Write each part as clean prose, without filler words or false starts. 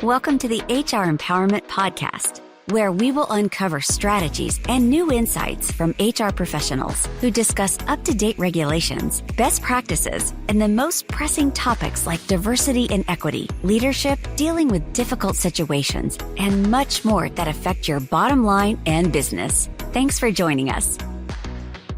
Welcome to the HR Empowerment Podcast, where we will uncover strategies and new insights from HR professionals who discuss up-to-date regulations, best practices, and the most pressing topics like diversity and equity, leadership, dealing with difficult situations, and much more that affect your bottom line and business. Thanks for joining us.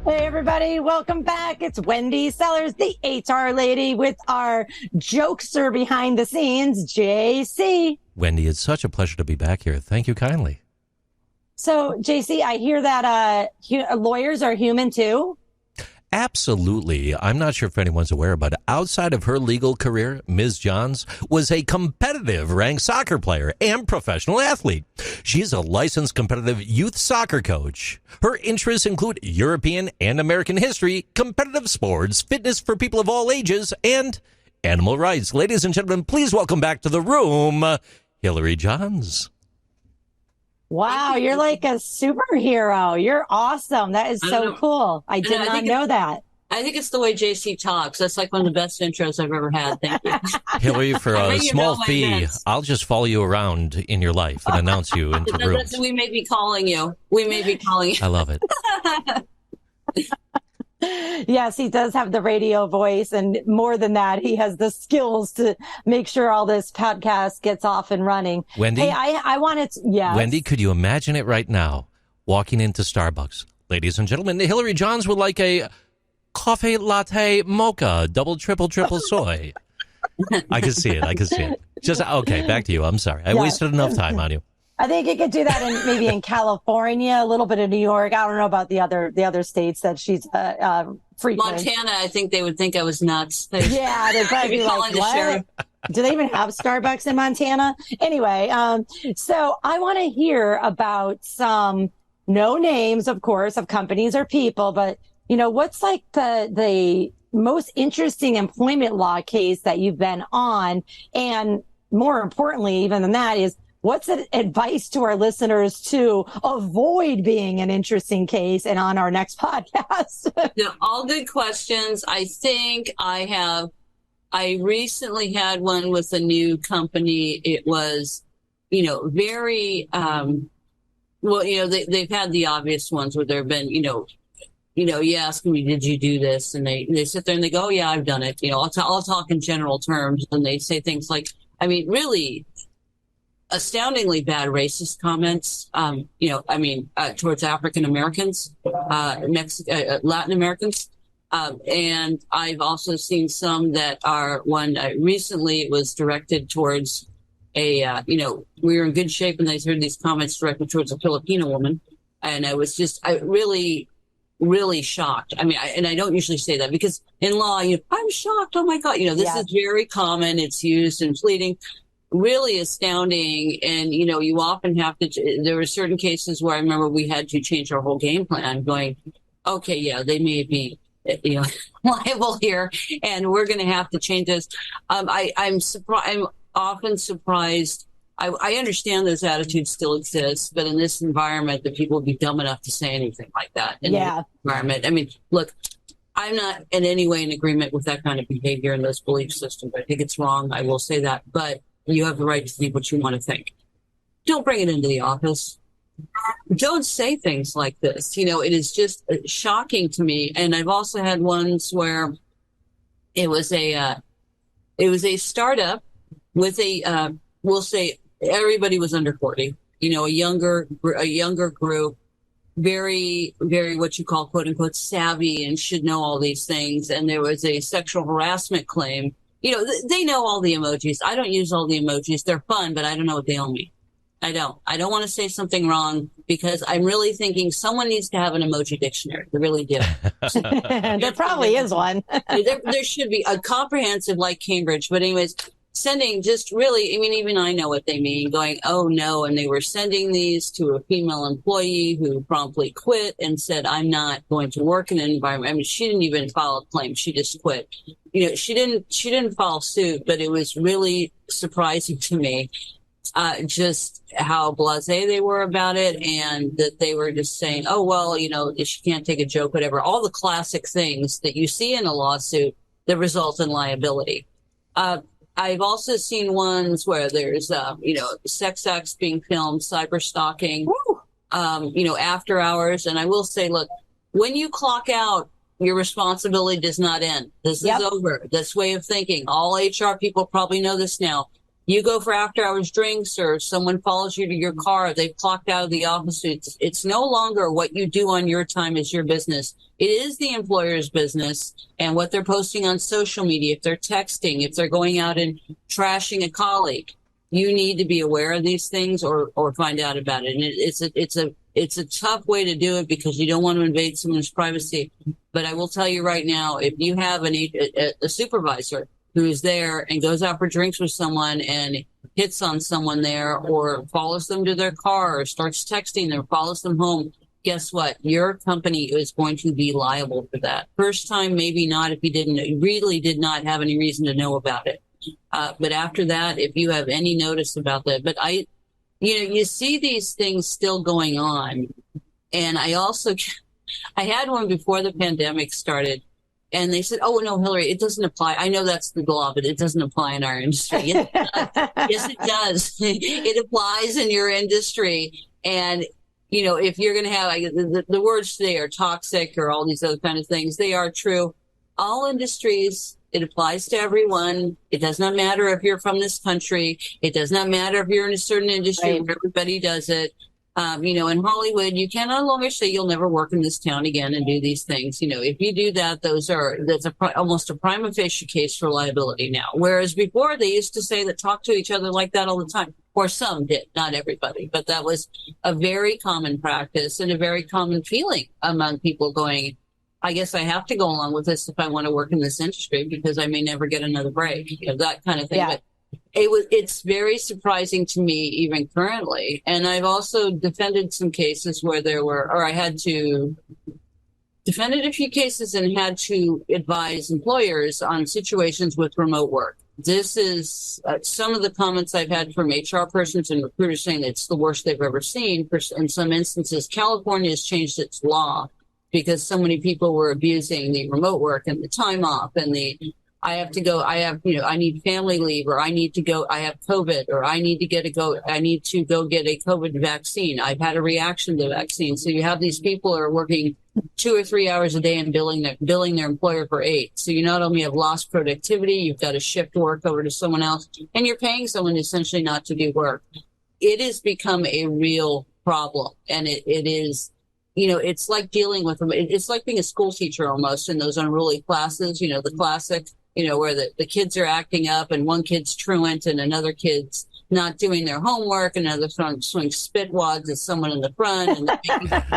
Hey, everybody. Welcome back. It's Wendy Sellers, the HR lady, with our jokester behind the scenes, JC. Wendy, it's such a pleasure to be back here. Thank you kindly. So, JC, I hear that lawyers are human too. Absolutely. I'm not sure if anyone's aware, but outside of her legal career, Ms. Johns was a competitive ranked soccer player and professional athlete. She's a licensed competitive youth soccer coach. Her interests include European and American history, competitive sports, fitness for people of all ages, and animal rights. Ladies and gentlemen, please welcome back to the room, Hillary Johns. Wow, you're like a superhero. You're awesome. That is so cool. I did not know that. I think it's the way JC talks. That's like one of the best intros I've ever had. Thank you. Hillary, for a small fee, I'll just follow you around in your life and announce you into the room. We may be calling you. I love it. Yes, he does have the radio voice. And more than that, he has the skills to make sure all this podcast gets off and running. Wendy? Hey, I wanted to, yes. Wendy, could you imagine it right now? Walking into Starbucks. Ladies and gentlemen, Hillary Johns would like a coffee latte mocha, double, triple soy. I can see it. Just, okay, back to you. I'm sorry. I wasted enough time on you. I think you could do that maybe in California, a little bit of New York. I don't know about the other states that she's frequent. Montana, I think they would think I was nuts. Yeah, they'd probably be like, what? Do they even have Starbucks in Montana? Anyway, so I want to hear about some, no names, of course, of companies or people, but, you know, what's like the most interesting employment law case that you've been on? And more importantly, even than that, is what's the advice to our listeners to avoid being an interesting case and on our next podcast? No, all good questions. I think I recently had one with a new company. It was, very, they've had the obvious ones where there have been, you ask me, did you do this? And they sit there and they go, oh, yeah, I've done it. I'll talk in general terms. And they say things like, really astoundingly bad racist comments, towards African Americans, Latin Americans. And I've also seen some that are recently it was directed towards we were in good shape and I heard these comments directed towards a Filipino woman. And I was really, really shocked. I don't usually say that because in law, I'm shocked. Oh my God. This is very common. It's used in pleading. Really astounding. And, you often have to, there were certain cases where I remember we had to change our whole game plan going, okay, yeah, they may be, liable here and we're going to have to change this. I'm surprised. I'm often surprised. I understand those attitudes still exist, but in this environment, that people would be dumb enough to say anything like that in this environment. Look, I'm not in any way in agreement with that kind of behavior and those belief systems. I think it's wrong. I will say that, but you have the right to think what you want to think. Don't bring it into the office. Don't say things like this. It is just shocking to me. And I've also had ones where it was a startup with we'll say everybody was under 40, a younger group, very, very what you call quote unquote savvy and should know all these things. And there was a sexual harassment claim. They know all the emojis. I don't use all the emojis. They're fun, but I don't know what they all mean. I don't want to say something wrong because I'm really thinking someone needs to have an emoji dictionary. They really do. There probably is one. there should be a comprehensive like Cambridge. But anyways, sending just really, even I know what they mean going, oh no. And they were sending these to a female employee who promptly quit and said, I'm not going to work in an environment. She didn't even file a claim. She just quit. She didn't file suit, but it was really surprising to me, just how blasé they were about it. And that they were just saying, oh, well, she can't take a joke, whatever, all the classic things that you see in a lawsuit that result in liability. I've also seen ones where there's, sex acts being filmed, cyber stalking, after hours. And I will say, look, when you clock out, your responsibility does not end. This is over. This way of thinking. All HR people probably know this now. You go for after hours drinks or someone follows you to your car, they've clocked out of the office. It's no longer what you do on your time is your business. It is the employer's business and what they're posting on social media. If they're texting, if they're going out and trashing a colleague, you need to be aware of these things or find out about it. And it's a tough way to do it because you don't want to invade someone's privacy. But I will tell you right now, if you have a supervisor who's there and goes out for drinks with someone and hits on someone there or follows them to their car or starts texting them, follows them home, guess what? Your company is going to be liable for that. First time, maybe not if you really did not have any reason to know about it. But after that, if you have any notice about that, but you see these things still going on. And I had one before the pandemic started. And they said, oh, no, Hillary, it doesn't apply. I know that's the law, but it doesn't apply in our industry. Yes, it does. It applies in your industry. And, if you're going to have the words today are toxic or all these other kind of things, they are true. All industries, it applies to everyone. It does not matter if you're from this country. It does not matter if you're in a certain industry where everybody does it. In Hollywood, you can no longer say you'll never work in this town again and do these things. If you do that, that's almost a prima facie case for liability now. Whereas before they used to say that talk to each other like that all the time, or some did, not everybody, but that was a very common practice and a very common feeling among people going, I guess I have to go along with this if I want to work in this industry because I may never get another break, that kind of thing. Yeah. But it's very surprising to me even currently. And I've also defended some cases where I had to defended a few cases and had to advise employers on situations with remote work. This is some of the comments I've had from HR persons and recruiters saying it's the worst they've ever seen. In some instances, California has changed its law because so many people were abusing the remote work and the time off and I need family leave, or I need to go, I have COVID, or I need to go get a COVID vaccine. I've had a reaction to the vaccine. So you have these people who are working 2 or 3 hours a day and billing their employer for 8. So you not only have lost productivity, you've got to shift work over to someone else, and you're paying someone essentially not to do work. It has become a real problem, and it is, it's like dealing with them. It's like being a school teacher almost in those unruly classes, the classic, where the kids are acting up and one kid's truant and another kid's not doing their homework, and another swing spit wads at someone in the front, and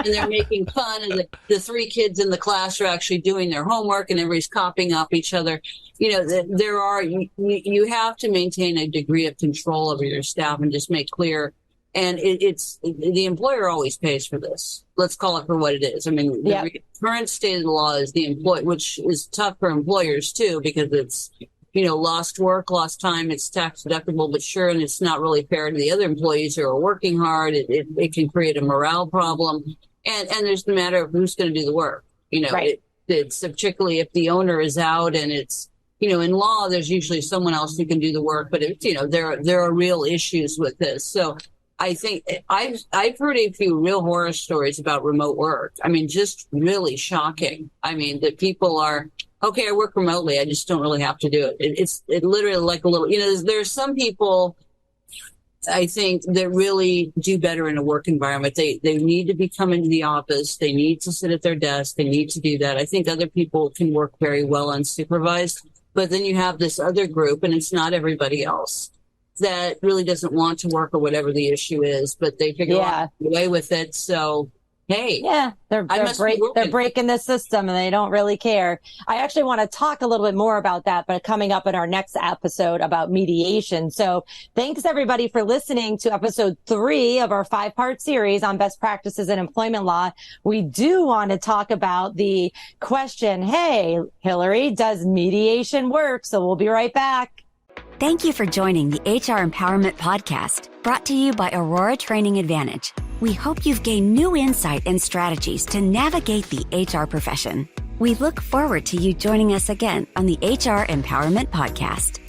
they're making fun, and the 3 kids in the class are actually doing their homework, and everybody's copying off each other. You have to maintain a degree of control over your staff and just make clear. And it's the employer always pays for this. Let's call it for what it is. I mean, the current state of the law is the employee, which is tough for employers too, because it's, lost work, lost time, it's tax deductible, but sure, and it's not really fair to the other employees who are working hard. It can create a morale problem. And there's the matter of who's going to do the work. It's particularly if the owner is out and it's, in law, there's usually someone else who can do the work, but it's, there are real issues with this. So I think I've heard a few real horror stories about remote work. I mean, just really shocking. I mean, that people are, okay, I work remotely. I just don't really have to do it. It's literally like a little, there's some people I think that really do better in a work environment. They need to be coming to the office. They need to sit at their desk. They need to do that. I think other people can work very well unsupervised, but then you have this other group, and it's not everybody else, that really doesn't want to work or whatever the issue is, but they figure out a way with it. So, hey, they're breaking the system and they don't really care. I actually want to talk a little bit more about that, but coming up in our next episode about mediation. So thanks everybody for listening to episode 3 of our 5-part series on best practices in employment law. We do want to talk about the question, hey, Hillary, does mediation work? So we'll be right back. Thank you for joining the HR Empowerment Podcast, brought to you by Aurora Training Advantage. We hope you've gained new insight and strategies to navigate the HR profession. We look forward to you joining us again on the HR Empowerment Podcast.